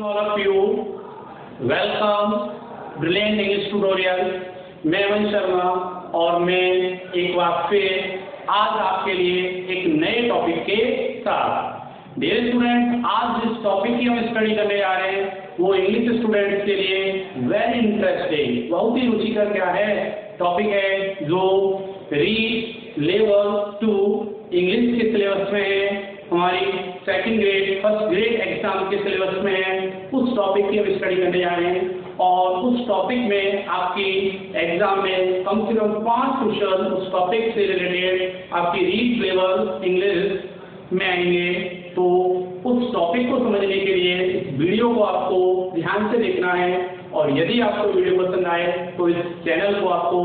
all of you. Welcome Brilliant English Tutorials. मैं हेमंत शर्मा और मैं एक बार फिर आज आपके लिए एक नए टॉपिक के साथ। डियर स्टूडेंट, आज जिस टॉपिक की हम स्टडी करने जा रहे हैं वो इंग्लिश स्टूडेंट्स के लिए वेरी इंटरेस्टिंग, बहुत ही रुचिकर क्या है टॉपिक है जो रीट लेवल 2 इंग्लिश के सिलेबस में है, हमारी second grade first grade exam के सिलेबस में है। उस टॉपिक की हम स्टडी करने जा रहे हैं और उस टॉपिक में आपकी एग्जाम में कम से कम 5 क्वेश्चन उस टॉपिक से रिलेटेड आपकी रीड लेवल इंग्लिश में आएंगे। तो उस टॉपिक को समझने के लिए इस वीडियो को आपको ध्यान से देखना है और यदि आपको वीडियो पसंद आए तो इस चैनल को आपको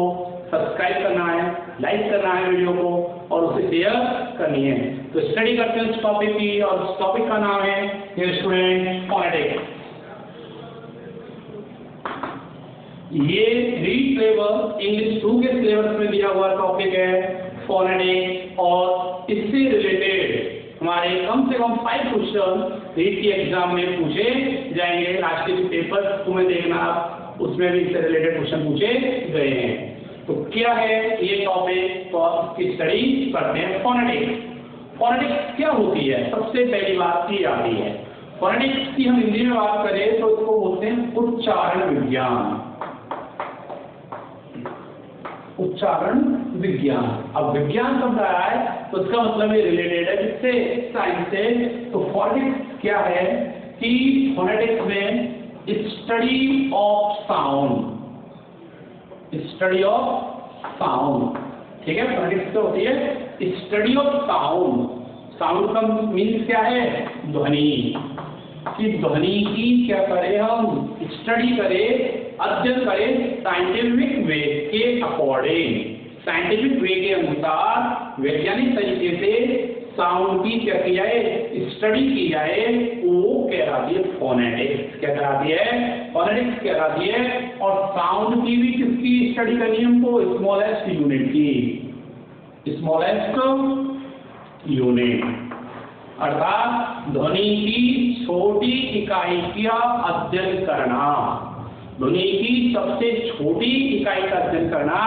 सब्सक्राइब करना है, लाइक करना है वीडियो को और उसे शेयर करनी है। तो स्टडी करते हैं इस टॉपिक की और उस टॉपिक का नाम है डियर स्टूडेंट फोनेटिक्स। ये रीड लेवल इंग्लिश 2 के सिलेबस में दिया हुआ टॉपिक है फोनेटिक्स और इससे रिलेटेड हमारे कम से कम 5 क्वेश्चन रीड की एग्जाम में पूछे जाएंगे। लास्ट के पेपर तुम्हें देखना, उसमें भी इससे रिलेटेड क्वेश्चन पूछे गए हैं। तो क्या है ये टॉपिक, तो आप इसकी स्टडी करते हैं। फोनेटिक्स फोनेटिक्स क्या होती है, सबसे पहली बात की जाती है फोनेटिक्स की हम हिंदी में बात करें तो इसको बोलते हैं उच्चारण विज्ञान। उच्चारण विज्ञान, अब विज्ञान शब्द आया है तो इसका मतलब ये रिलेटेड है जिससे साइंस से। तो फोनेटिक्स क्या है कि फोनेटिक्स में study of sound, study of sound, ठीक है। फोनेटिक्स क्या होती है, स्टडी ऑफ साउंड। साउंड का मीन्स क्या है, ध्वनि की, ध्वनि की क्या करें हम, स्टडी करें, अध्ययन करें साइंटिफिक वे के अकॉर्डिंग, साइंटिफिक वे के अनुसार वैज्ञानिक तरीके से साउंड की क्या की जाए, स्टडी की जाए, वो कहलाती है फोनेटिक्स। क्या कहलाती है, फोनेटिक्स कहलाती है। और साउंड की भी किसकी स्टडी करनी है हमको, स्मॉलेस्ट यूनिट की, स्मॉलेस्ट यूनिट अर्थात ध्वनि की छोटी इकाई का अध्ययन करना, ध्वनि की सबसे छोटी इकाई का अध्ययन करना,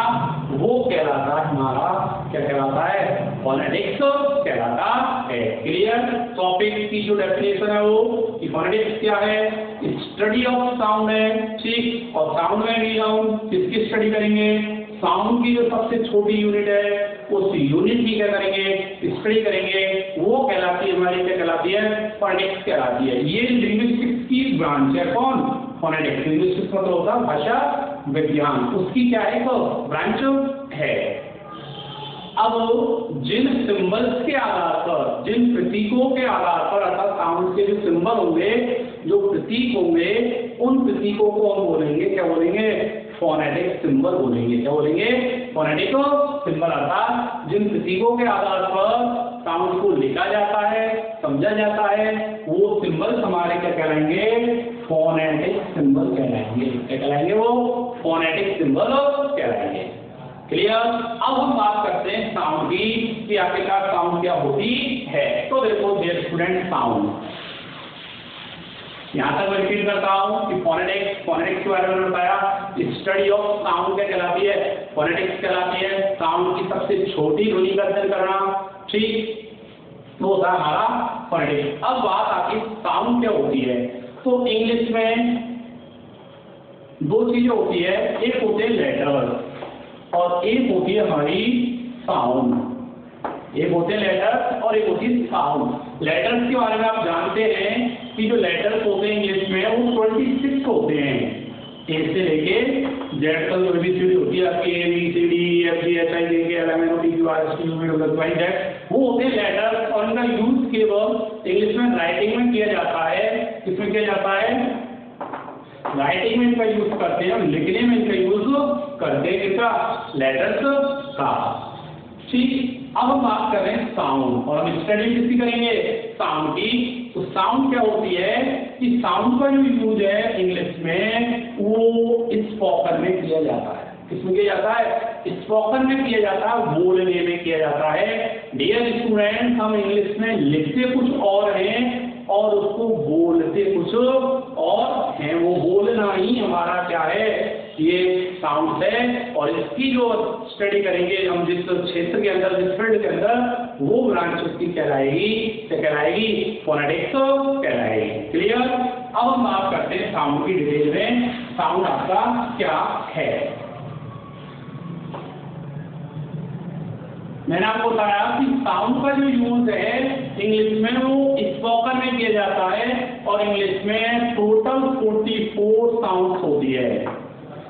वो कहलाता है हमारा, क्या कहलाता है, फोनेटिक्स कहलाता है। क्लियर। टॉपिक की जो डेफिनेशन है वो कि फोनेटिक्स क्या है, स्टडी ऑफ साउंड है, ठीक। और साउंड में भी हम किसकी स्टडी करेंगे, साउंड की जो सबसे छोटी यूनिट है उस यूनिट की क्या करेंगे, स्टडी करेंगे, वो कहलाती है हमारी, क्या कहलाती है, फोनेटिक्स कहलाती है। ये लिंग्विस्टिक्स की ब्रांच है, कौन, फोनेटिक्स। लिंग्विस्टिक्स मतलब होता है भाषा विज्ञान, उसकी क्या है, तो ब्रांच है। अब जिन सिंबल्स के आधार पर, जिन प्रतीकों के आधार पर, अर्थात साउंड के जो सिंबल होंगे, जो प्रतीक होंगे, उन प्रतीकों को हम बोलेंगे, क्या बोलेंगे, फोनेटिक सिंबल बोलेंगे। क्या बोलेंगे, फोनेटिक सिंबल। अर्थात जिन प्रतीकों के आधार पर साउंड को लिखा जाता है, समझा जाता है, वो सिंबल हमारे क्या कहलाएंगे, फोनेटिक सिंबल कहलाएंगे। क्या कहलाएंगे, वो फोनेटिक सिंबल कहलाएंगे। क्लियर। अब हम बात करते हैं साउंड की कि आखिरकार साउंड क्या होती है। तो देखो डियर स्टूडेंट, साउंड यहाँ तक मैं रिपीट करता हूँ कि फोनेटिक्स के बारे में बताया, स्टडी ऑफ साउंड क्या कहलाती है, फोनेटिक्स कहलाती है। साउंड की सबसे छोटी ध्वनि का अध्ययन करना, ठीक, तो होता है हमारा फोनेटिक्स। अब बात आती है साउंड क्या होती है। तो इंग्लिश में 2 चीजें होती है, एक होते हैं लेटर और एक होती है हमारी साउंड। एक होते हैं लेटर और एक होती है साउंड। लेटर्स के बारे में आप जानते हैं कि जो लेटर्स होते हैं इंग्लिश में वो 26 होते हैं, ए से लेके जेड तक जो ABCD होती है आपकी, ABCD EFG HI JK LM NO P Q R S T U V W X Y Z, वो होते हैं लेटर्स। और इनका यूज केवल इंग्लिश में राइटिंग में किया जाता है। किसमें किया जाता है, राइटिंग में इनका यूज करते हैं, लिखने में इनका यूज करते हैं, किसका, लेटर्स का, ठीक। अब हम बात कर रहे हैं साउंड और हम स्टडी किसकी करेंगे, साउंड की। तो साउंड क्या होती है कि साउंड का जो यूज है इंग्लिश में वो स्पोकन में किया जाता है। किसमें किया जाता है, स्पोकन में किया जाता है, बोलने में किया जाता है। डियर स्टूडेंट, हम इंग्लिश में लिखते कुछ और हैं और उसको बोलते कुछ और हैं। वो बोलना ही हमारा क्या है, ये साउंड है। और इसकी जो स्टडी करेंगे हम जिस क्षेत्र के अंदर, जिस फील्ड के अंदर, वो ब्रांच उसकी कहलाएगी, क्या कहलाएगी, फोनेटिक्स कहलाएगी। क्लियर। अब हम बात करते हैं साउंड की डिटेल में, साउंड आपका क्या है। मैंने आपको बताया कि साउंड का जो यूज है इंग्लिश में वो स्पोकन में किया जाता है और इंग्लिश में टोटल 44 साउंड होती है।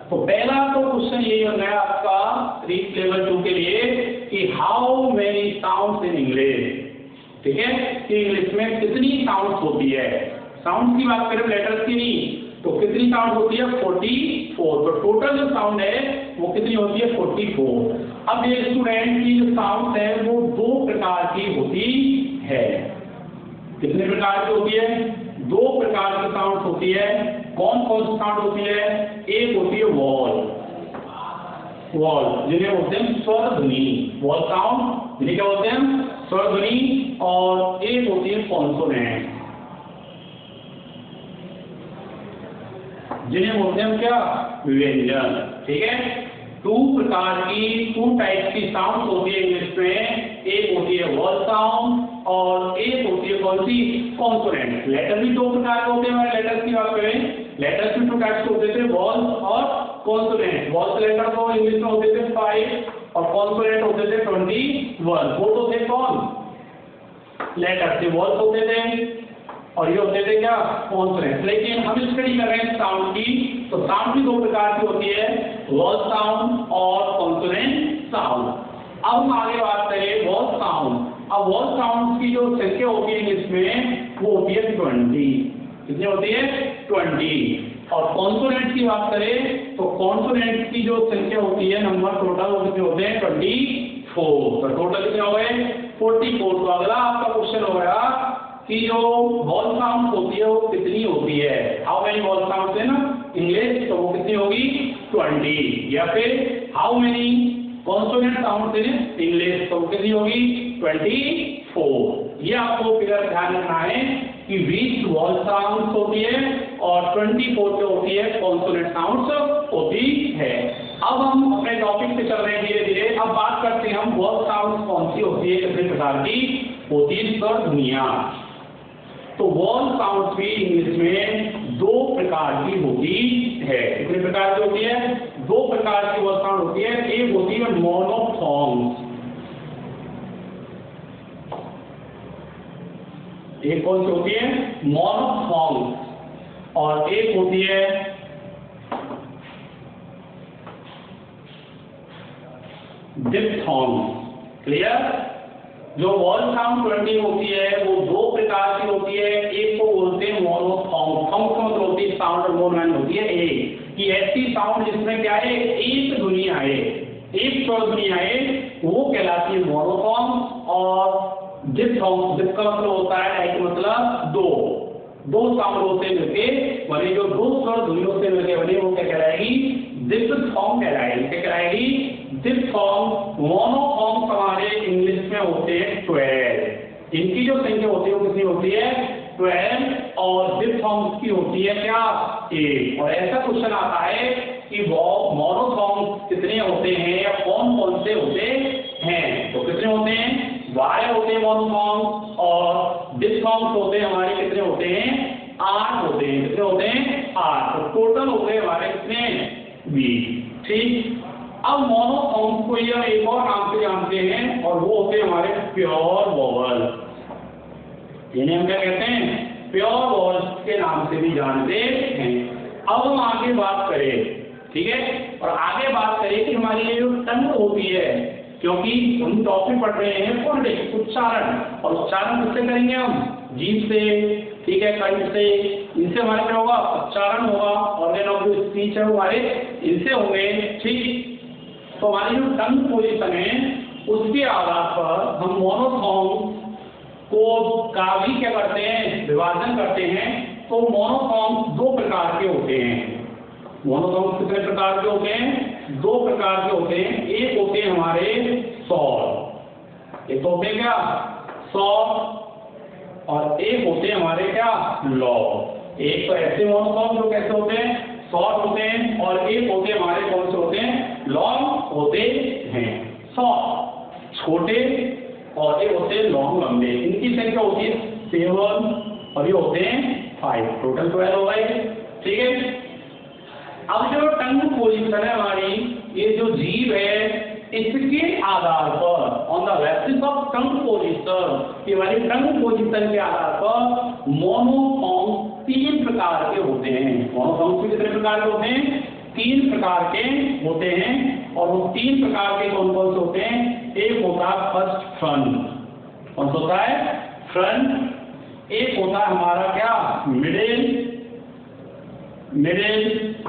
तो पहला तो क्वेश्चन यही होना है आपका रीट लेवल 2 के लिए कि how many sounds in English. ठीक है, कि इंग्लिश में कितनी साउंड्स होती है। साउंड की बात करें, लेटर्स की नहीं, तो कितनी साउंड होती है, 44। तो टोटल जो साउंड है वो कितनी होती है, 44। अब ये स्टूडेंट की जो साउंड है वो 2 प्रकार की होती है। कितने प्रकार की होती है, 2 प्रकार की साउंड होती है। कौन कौन सी साउंड होती है, एक होती है वॉल, जिन्हें बोलते हैं स्वर ध्वनि, वॉल साउंड जिन्हें क्या बोलते हैं, स्वर ध्वनि। और एक होती है कॉन्सोनेंट, जिन्हें बोलते हैं क्या, व्यंजन। ठीक है, 2 टाइप की साउंड होती है इंग्लिश में। एक होती है वॉल साउंड और एक होती है कौन सी, कॉन्सोनेंट। लेटर भी 2 प्रकार के होते हैं। हमारे लेटर्स की बात करें, लेटर्स भी 2 टाइप्स होते थे, वॉल और कॉन्सोनेंट। वॉल से लेटर तो इंग्लिश में होते थे 5 और कॉन्सोनेंट होते थे 21। वो तो थे कौन, लेटर से वॉल्स होते थे और ये होते थे क्या, कॉन्सोनेंट। लेकिन हम स्टडी कर रहे हैं साउंड की, तो साउंड भी 2 प्रकार की होती है, वॉल साउंड और कॉन्सोनेंट साउंड। अब हम आगे बात करें वॉल साउंड। अब वॉल साउंड की जो संख्या होती है इंग्लिश में वो होती है 20। कितनी होती है, 20। और कॉन्सोनेंट की बात करें तो कॉन्सोनेंट की जो संख्या होती है, नंबर टोटल वो कितने होते हैं, 24। तो टोटल कितने हो गए, 44। तो अगला आपका क्वेश्चन हो गया कि जो वॉल साउंड होती है वो कितनी होती है, how many wall sounds in English, तो वो कितनी होगी, 20। या फिर how many consonant sounds in English, तो वो कितनी होगी, 24। ये आपको फिगर ध्यान रखना है कि 20 वॉल साउंड्स होती है और 24 जो होती है कॉन्सोनेंट साउंड्स होती है। अब हम अपने टॉपिक पे चल रहे हैं धीरे धीरे। अब बात करते हैं हम वॉल साउंड्स कौन सी होती है, कितने प्रकार की होती है, स्वर ध्वनियां। तो वॉल साउंड भी इंग्लिश में 2 प्रकार की होती है। कितने प्रकार की होती है, 2 प्रकार की वॉल साउंड होती है। एक होती है मोनोफॉन्ग्स, एक कौन सी होती है, मोनोफॉन्ग्स, और एक होती है डिप्थॉन्ग्स। क्लियर। जो वॉल साउंड 20 होती है वो 2 प्रकार की होती है। एक को बोलते हैं मोनोफॉन्ग, फॉन्ग का मतलब होती है साउंड, और मोनो होती है एक, कि ऐसी साउंड जिसमें क्या है, एक ध्वनि आए, एक स्वर ध्वनि आए, वो कहलाती है मोनोफॉन्ग। और डिप्थॉन्ग, डिप का मतलब होता है एक, मतलब 2 साउंड होते हैं मिलके बने, जो 2 स्वर ध्वनियों से मिलके बने, वो क्या कहलाएगी, डिप्थॉन्ग कहलाएगी। क्या कहलाएगी, डिप्थॉन्ग। मोनोफॉन्ग हमारे इंग्लिश में होते हैं 12। इनकी जो संख्या होती है वो कितनी होती है, 12। और डिप्थॉन्ग की होती है क्या, 1। और ऐसा क्वेश्चन आता है कि वो मोनोफॉन्ग कितने होते हैं या कौन कौन से होते हैं, तो कितने होते हैं, 12 होते हैं मोनोफॉन्ग। और डिप्थॉन्ग होते हैं हमारे कितने होते हैं, 8 होते हैं। कितने होते हैं, 8। तो टोटल होते हैं हमारे कितने, 20। ठीक। अब मोनोफॉन्ग को ये एक और नाम से जानते हैं और वो होते हैं हमारे प्योर वोवल। इन्हें हम क्या कहते हैं, प्योर वोवल के नाम से भी जानते हैं। अब हम आगे बात करें, ठीक है, और आगे बात करें कि हमारी ये जो टंग होती है, क्योंकि हम टॉपिक पढ़ रहे हैं फोनेटिक्स, उच्चारण, और उच्चारण किससे करेंगे हम, जीभ से, ठीक है, कंठ से। इनसे हमारे क्या होगा, उच्चारण होगा, ऑर्गन ऑफ द स्पीच है हमारे, इनसे होंगे। ठीक। तो हमारी जो टंग पोजीशन है उसके आधार पर हम मोनोफॉन्ग को का भी क्या करते हैं, विभाजन करते हैं। तो मोनोफॉन्ग 2 प्रकार के होते हैं। मोनोफॉन्ग कितने प्रकार के होते हैं, 2 प्रकार के होते हैं। एक होते हैं हमारे स्वर, एक तो होते हैं क्या, स्वर, और एक होते हैं हमारे क्या लॉन्ग। एक तो ऐसे मोनोफॉर्म जो कैसे होते हैं शॉर्ट होते हैं, और एक होते हैं हमारे कौन से होते हैं लॉन्ग होते हैं। शॉर्ट छोटे और ये होते हैं लॉन्ग लंबे। इनकी संख्या होती है 7 और ये होते हैं 5, टोटल 12 हो गए। ठीक है, अब जो टंग पोजीशन है हमारी, ये जो जीभ है इसके आधार पर on the basis of tongue position, ये हमारी टंग पोजीशन के आधार पर मोनोफॉर्म 3 प्रकार के होते हैं। मोनोफॉर्म कितने प्रकार के होते हैं? 3 प्रकार के होते हैं। और वो 3 प्रकार के कौन कौन से होते हैं? एक होता है फर्स्ट फ्रंट। कौन सा होता है? फ्रंट। एक होता है हमारा क्या मिडिल,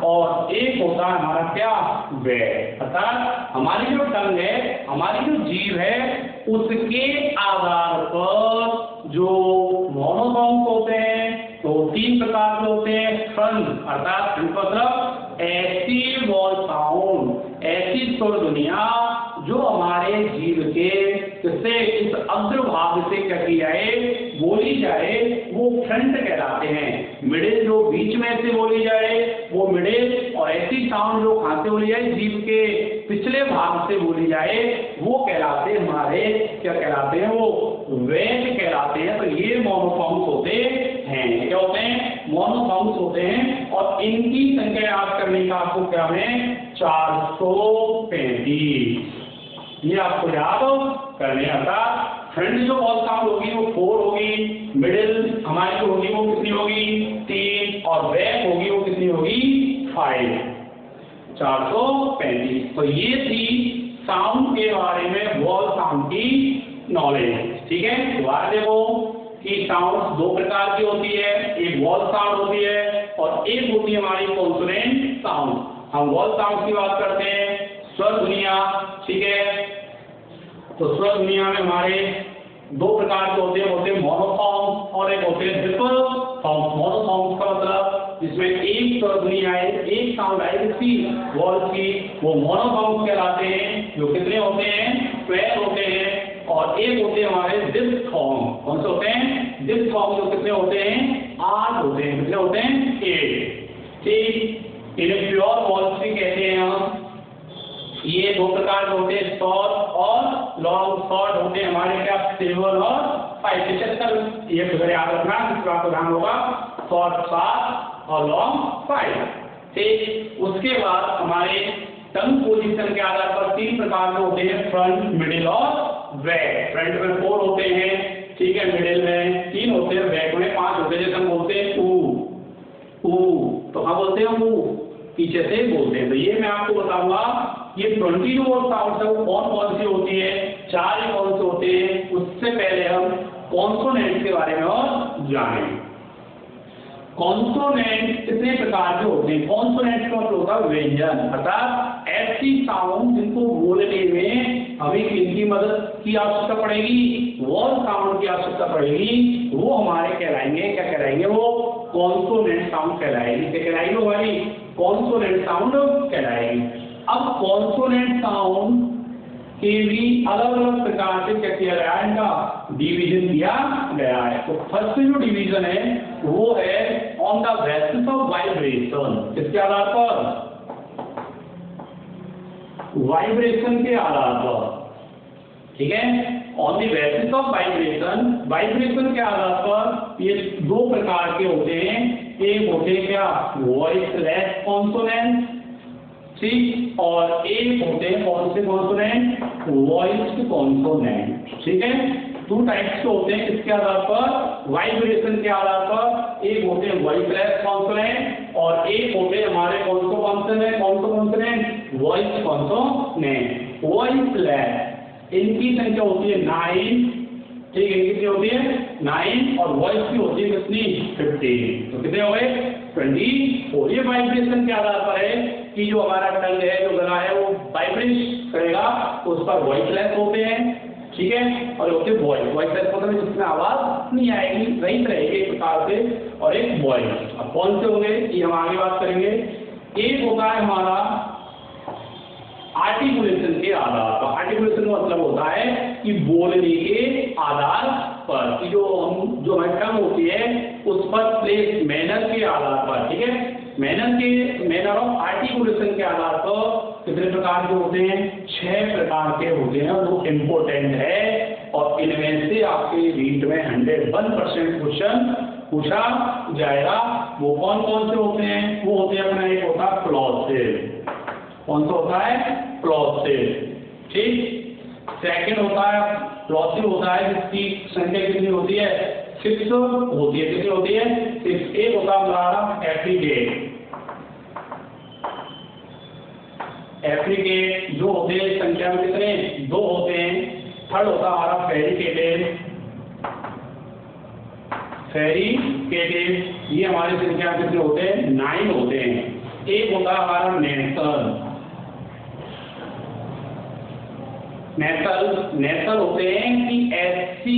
और एक होता है हमारा क्या बैक। अर्थात हमारी जो टंग है, हमारी जो जीभ है, उसके आधार पर जो मोनोफॉर्म्स होते हैं तो 3 प्रकार के होते हैं। फ्रंट अर्थात मतलब ऐसी वॉल साउंड, ऐसी स्वर ध्वनियां जो हमारे जीभ के से इस अग्रभाग से क्या की जाए बोली जाए, वो फ्रंट कहलाते हैं। मिडिल जो बीच में से बोली जाए वो मिडिल, और ऐसी साउंड जो कहां से बोली जाए जीभ के पिछले भाग से बोली जाए वो कहलाते हैं हमारे क्या कहलाते हैं? वो वेट कहलाते हैं। तो ये मोनोफॉर्म्स होते हैं। क्या होते हैं? मोनोफॉर्म्स होते हैं। और इनकी संख्या याद करने का आपको क्या है 435। ये आपको याद करने आता। फ्रंट जो वॉल साउंड होगी वो 4 होगी, मिडिल हमारी जो होगी वो कितनी होगी 3, और बैक होगी वो कितनी होगी 5। 435। तो ये थी साउंड के बारे में, वॉल साउंड की नॉलेज। ठीक है, दोबारा देखो कि साउंड 2 प्रकार की होती है। एक वॉल साउंड होती है और एक होती है हमारी कॉन्सोनेंट साउंड। हम वॉल साउंड की बात करते हैं, स्वर ध्वनियां। ठीक है, तो स्वर ध्वनियां में हमारे 2 प्रकार के होते हैं मोनोफॉर्म्स और एक होते हैं डिफरफॉर्म्स। मोनोफॉर्म्स का मतलब जिसमें एक स्वर ध्वनि आए, एक साउंड आए किसी वॉल की, वो मोनोफॉर्म्स कहलाते हैं। जो कितने होते हैं 12 होते हैं। और एक होते हैं हमारे डिफथॉर्म। कौन से होते हैं? डिफथॉर्म जो कितने होते हैं 8 होते हैं। कितने होते हैं 8। ठीक, इन्हें प्योर वॉल्स भी कहते हैं हम। ये 2 प्रकार के होते हैं, शॉर्ट और लॉन्ग। शॉर्ट होते हैं हमारे क्या 7 और 5। 75 ये फिगर याद रखना, इस बात को ध्यान होगा। शॉर्ट 7 और लॉन्ग 5। ठीक, उसके बाद हमारे टंग पोजीशन के आधार पर 3 प्रकार के होते हैं, फ्रंट, मिडिल और बैक। फ्रंट में 4 होते हैं। ठीक है, मिडिल में 3 होते हैं, बैक में 5 होते हैं। जैसे हम बोलते हैं ऊ, तो हम बोलते हैं ऊ, पीछे से बोलते हैं। तो ये मैं आपको बताऊंगा ये 22 वॉल साउंड है वो कौन कौन सी होती है, 4 ही कौन से होते हैं। उससे पहले हम कॉन्सोनेंट के बारे में और जानें। कॉन्सोनेंट कितने प्रकार के होते हैं? कॉन्सोनेंट का मतलब होता है व्यंजन, अर्थात ऐसी साउंड जिनको बोलने में हमें किनकी मदद की आवश्यकता पड़ेगी? वॉल साउंड की आवश्यकता पड़ेगी। वो हमारे कहलाएंगे, क्या कहलाएंगे? वो कॉन्सोनेंट साउंड कहलाएगी। क्या कहलाएगी? हमारी कॉन्सोनेंट साउंड कहलाएगी। अब कॉन्सोनेंट साउंड के भी अलग अलग प्रकार से क्या किया गया है, इनका डिवीजन किया गया है। तो फर्स्ट जो डिवीजन है वो है on the basis of vibration. किसके आधार पर? वाइब्रेशन के आधार पर। ठीक है, on the basis of vibration. Vibration के आधार पर ये 2 प्रकार के होते हैं। एक होते हैं क्या वॉइसलेस कॉन्सोनेंट, ठीक, और एक होते हैं कौन से कॉन्सोनेंट? Voiced consonant. ठीक है, 2 टाइप्स के होते हैं। किसके आधार पर? वाइब्रेशन के आधार पर। एक होते हैं वॉइसलेस कॉन्सोनेंट और एक होते हैं हमारे कौन से कॉन्सोनेंट? Voice consonant. वॉइसलेस इनकी संख्या होती है 9। ठीक है, कितनी होती है 9, और वॉइस की होती है कितनी 15। तो कितने हो गए 24। ये वाइब्रेशन के आधार पर है कि जो हमारा टंग है, जो गला है, वो वाइब्रेट करेगा तो उस पर वॉइसलेस होते हैं। ठीक है, और होते वॉइसलेस मतलब जिसमें आवाज नहीं आएगी, रहित रहेगी एक प्रकार से, और एक वॉइस। अब कौन से होंगे ये हम आगे बात करेंगे। एक होता है हमारा आर्टिकुलेशन के आधार पर। आर्टिकुलेशन का मतलब होता है कि बोलने के आधार पर कि जो हमारी टंग होती है उस पर प्लेस मैनर के आधार पर, ठीक है, मैनर ऑफ आर्टिकुलेशन के आधार पर कितने प्रकार के होते हैं? 6 प्रकार के होते हैं, वो इम्पोर्टेंट है और इनमें से आपके रीट में 101% क्वेश्चन पूछा जाएगा। वो कौन कौन से होते हैं? वो होते हैं अपना, एक होता है प्लॉसिव, कौन सा होता है? प्लॉसिव, ठीक। सेकंड होता है प्लॉसिव होता है जिसकी संख्या कितनी होती है? 6 होती है। कितनी होती है? 6। एक होता है हमारा एफ्रिकेट, एफ्रिकेट जो होते हैं संख्या में कितने? 2 होते हैं। थर्ड होता है हमारा फेरिकेटेड, फेरिकेटेड ये हमारी संख्या कितने होते हैं? 9 होते हैं। एक होता है हमारा नेसल होते हैं कि ऐसी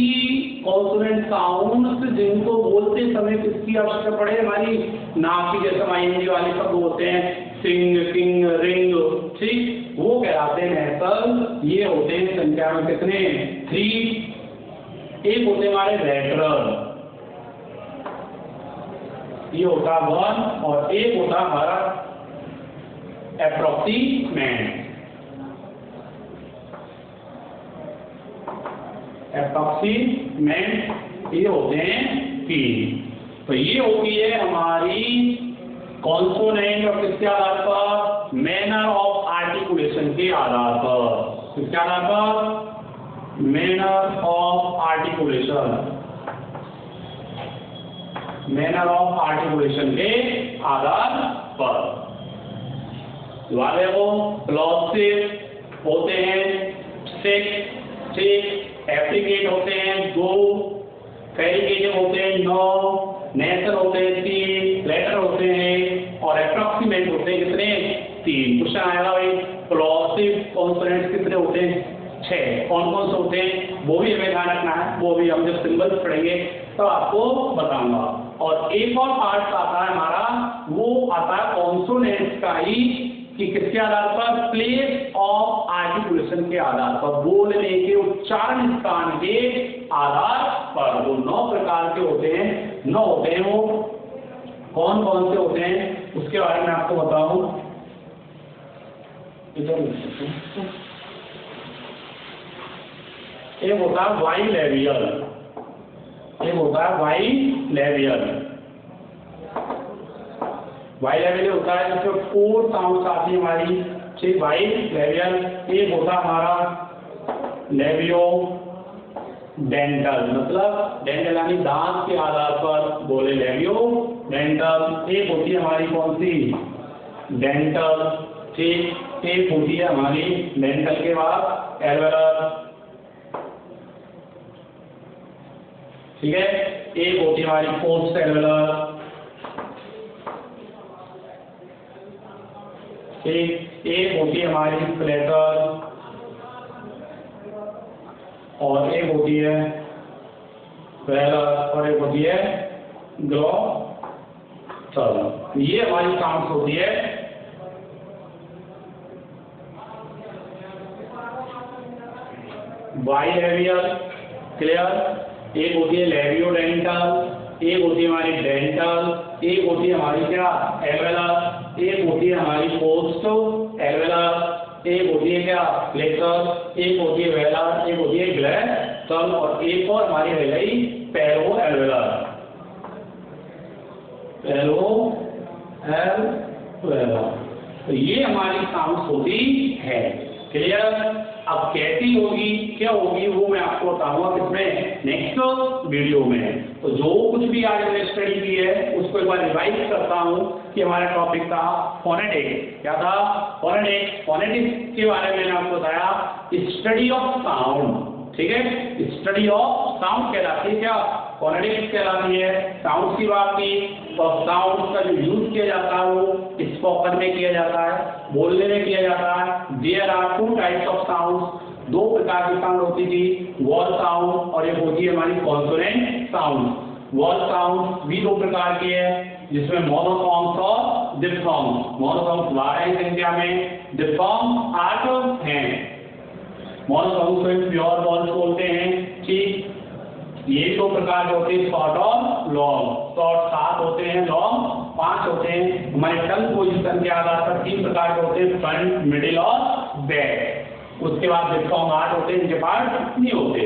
कॉन्सोनेंट साउंड्स जिनको बोलते समय किसकी आवश्यकता पड़े? हमारी नाक की, जैसे आईएनजी वाले शब्द होते हैं, सिंग, किंग, रिंग, ठीक, वो कहलाते हैं नेसल। ये होते हैं संख्या में कितने? 3। एक होते हमारे लेटरल, ये होता 1 और एक होता हमारा एप्रोक्सीमेट, ये होते हैं 3। तो ये होती है हमारी कॉन्सोनेंट और किसके आधार पर? मैनर ऑफ आर्टिकुलेशन के आधार पर। किसके आधार पर? Manner of articulation, manner of articulation के आधार पर। देखो प्लॉसिव होते हैं 6, ठीक, एफ्रिकेट होते हैं 2, फेरिकेटिव होते हैं 9, नेसल होते हैं 3, लेटर होते हैं और एप्रोक्सीमेट होते हैं कितने? 3। क्वेश्चन आएगा भाई प्लॉसिव कॉन्सोनेंट्स कितने होते हैं? 6। कौन कौन से होते हैं वो भी हमें ध्यान रखना है, वो भी हम जब सिंबल्स पढ़ेंगे तो आपको बताऊंगा। और एक और पार्ट आता है हमारा, वो आता है कॉन्सोनेंट्स का ही, कि किसके आधार पर? प्लेस ऑफ आर्टिकुलेशन के आधार पर, बोलने के उच्चारण स्थान के आधार पर। वो 9 प्रकार के होते हैं, 9 होते हैं। वो कौन कौन से होते हैं उसके बारे में आपको बताऊं। एक होता है बाइलेबियल, एक होता है बाइलेबियल। बाइलेबियल होता है जिसमें 4 साउंड्स आती है हमारी, ठीक, बाइलेबियल। एक होता है हमारा लेबियो डेंटल, मतलब डेंटल यानी दांत के आधार पर बोले लेबियो डेंटल। एक होती है हमारी कौन सी? डेंटल, ठीक। एक होती है हमारी डेंटल के बाद एल्वेलर, ठीक है। एक होती है हमारी पोस्ट एल्वेलर, ठीक। एक होती है हमारी प्लेटर और एक होती है वेलर और एक होती है ग्लॉसल। ये हमारी साउंड्स होती है। Bilabial, clear. एक होती है लेबियोडेंटल, एक होती है हमारी डेंटल, एक होती है हमारी क्या? एल्वेलर, एक होती है हमारी पोस्ट एल्वेलर, एक होती है क्या? प्लेटर, एक होती है वेलर, एक होती है ग्लॉसल और एक और हमारी रह गई पेरो एल्वेलर, पेरो एल्वेलर। तो ये हमारी साउंड्स होती है, क्लियर। अब कैसी होगी, क्या होगी, वो मैं आपको बताऊंगा किसमें? नेक्स्ट वीडियो में। तो जो कुछ भी आज मैंने स्टडी की है उसको एक बार रिवाइज करता हूँ कि हमारा टॉपिक था फोनेटिक्स। क्या था? फोनेटिक्स। फोनेटिक्स के बारे में मैंने आपको बताया स्टडी ऑफ साउंड, ठीक है। स्टडी ऑफ साउंड कहलाती है क्या? फोनेटिक्स कहलाती है। साउंड की बात की तो साउंड का जो यूज किया जाता है वो स्पोकन में किया जाता है, बोलने में किया जाता है। There are 2 types of sound, 2 प्रकार की साउंड होती थी, वॉल साउंड और एक होती है हमारी कॉन्सोनेंट साउंड। वॉल साउंड भी 2 प्रकार की है जिसमें मोनोफॉर्म्स और डिफथॉर्म्स। मोनोफॉर्म्स 12 संख्या में, डिफथॉर्म्स 8 हैं। मोनोफॉर्म्स को प्योर वॉल्स बोलते हैं, ठीक। ये 2 प्रकार के होते हैं, शॉर्ट और लॉन्ग। शॉर्ट 7 होते हैं, लॉन्ग 5 होते हैं। हमारे टंग पोजीशन के आधार पर 3 प्रकार के होते हैं, फ्रंट, मिडिल और बैक। उसके बाद डिफथॉन्ग 8 होते हैं, इनके पार्ट नहीं होते।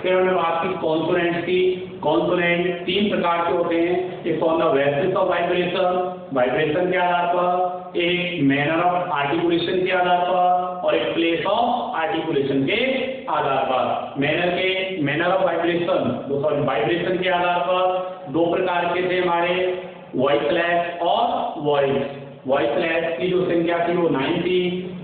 फिर हमने बात की कॉन्सोनेंट की। कॉन्सोनेंट 3 प्रकार के होते हैं, एक on the basis of vibration, vibration के आधार पर, एक मैनर ऑफ आर्टिकुलेशन के आधार पर और एक प्लेस ऑफ आर्टिकुलेशन के आधार पर। मैनर ऑफ वाइब्रेशन वाइब्रेशन के आधार पर 2 प्रकार के थे हमारे, वॉइसलेस और वॉइसलेस की जो संख्या थी वो 9 थी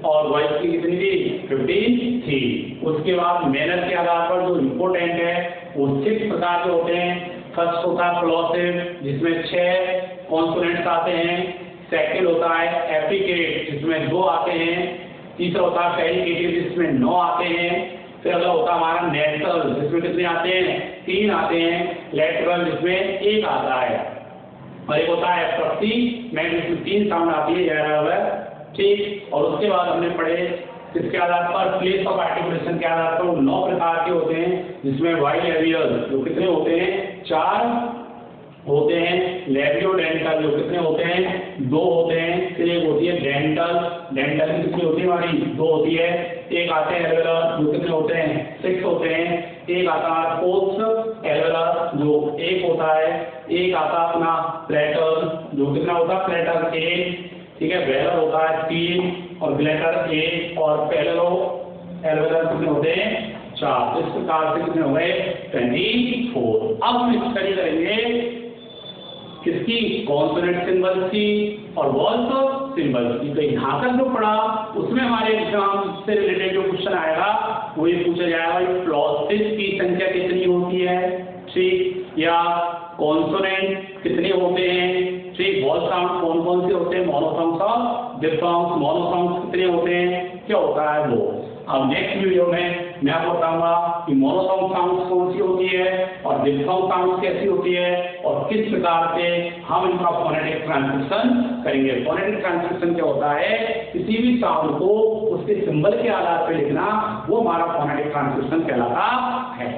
और वॉइस की कितनी थी, 15 थी। उसके बाद मैनर के आधार पर जो इम्पोर्टेंट है वो 6 प्रकार के होते हैं। फर्स्ट होता है प्लॉसिव, जिसमें 6 कॉन्सोनेंट्स आते हैं। सेकंड होता है एफ्रिकेट, जिसमें 2 आते हैं। तीसरा होता है पेरिकेटिव, जिसमें 9 आते हैं। फिर अगला होता है हमारा नेसल, जिसमें कितने आते हैं, 3 आते हैं। लैटरल, जिसमें 1 आता है। और एक होता है अप्रॉक्सीमेट, जिसमें 3 साउंड आती है, ठीक। और उसके बाद हमने पढ़े इसके आधार पर प्लेस ऑफ आर्टिकुलेशन के आधार पर 9 प्रकार के होते हैं, जिसमें वाइल एवियल जो कितने होते हैं, 4 होते हैं। लेबियोडेंटल जो कितने होते हैं, 2 होते हैं। फिर एक होती है डेंटल की कितनी होती है हमारी, 2 होती है। एक आते हैं एल्वेलर जो कितने होते हैं, 6 होते हैं। एक आता है पोस्ट एल्वेलर जो 1 होता है। एक आता अपना प्लेटल जो कितना होता है, प्लेटल 1, ठीक है। वेलर होता है 3 और ग्लेटर 1 और पैरेलल एल्वेलर कितने होते हैं, 4। इस प्रकार से कितने हो गए, 24। अब हम स्टडी करेंगे किसकी, कॉन्सोनेंट सिंबल्स की और वॉइस सिंबल्स की। तो यहाँ तक जो पढ़ा उसमें हमारे एग्जाम से रिलेटेड जो क्वेश्चन आएगा वो ये पूछा जाएगा, प्लॉसिव की संख्या कितनी होती है, ठीक, या कॉन्सोनेंट कितने होते हैं, ठीक। वॉइस साउंड कौन कौन से होते हैं, मोनोसाउंड्स और डिफथॉन्ग्स। मोनोसाउंड्स कितने होते हैं, क्या होता है वो। अब नेक्स्ट वीडियो में मैं आपको बताऊंगा कि मोनोसाउंड साउंड्स कौन सी होती है और डिफथॉन्ग साउंड्स कैसी होती है और किस प्रकार से हम इनका फोनेटिक ट्रांसक्रिप्शन करेंगे। फोनेटिक ट्रांसक्रिप्शन क्या होता है, किसी भी साउंड को उसके सिंबल के आधार पर लिखना, वो हमारा फोनेटिक ट्रांसक्रिप्शन कहलाता है।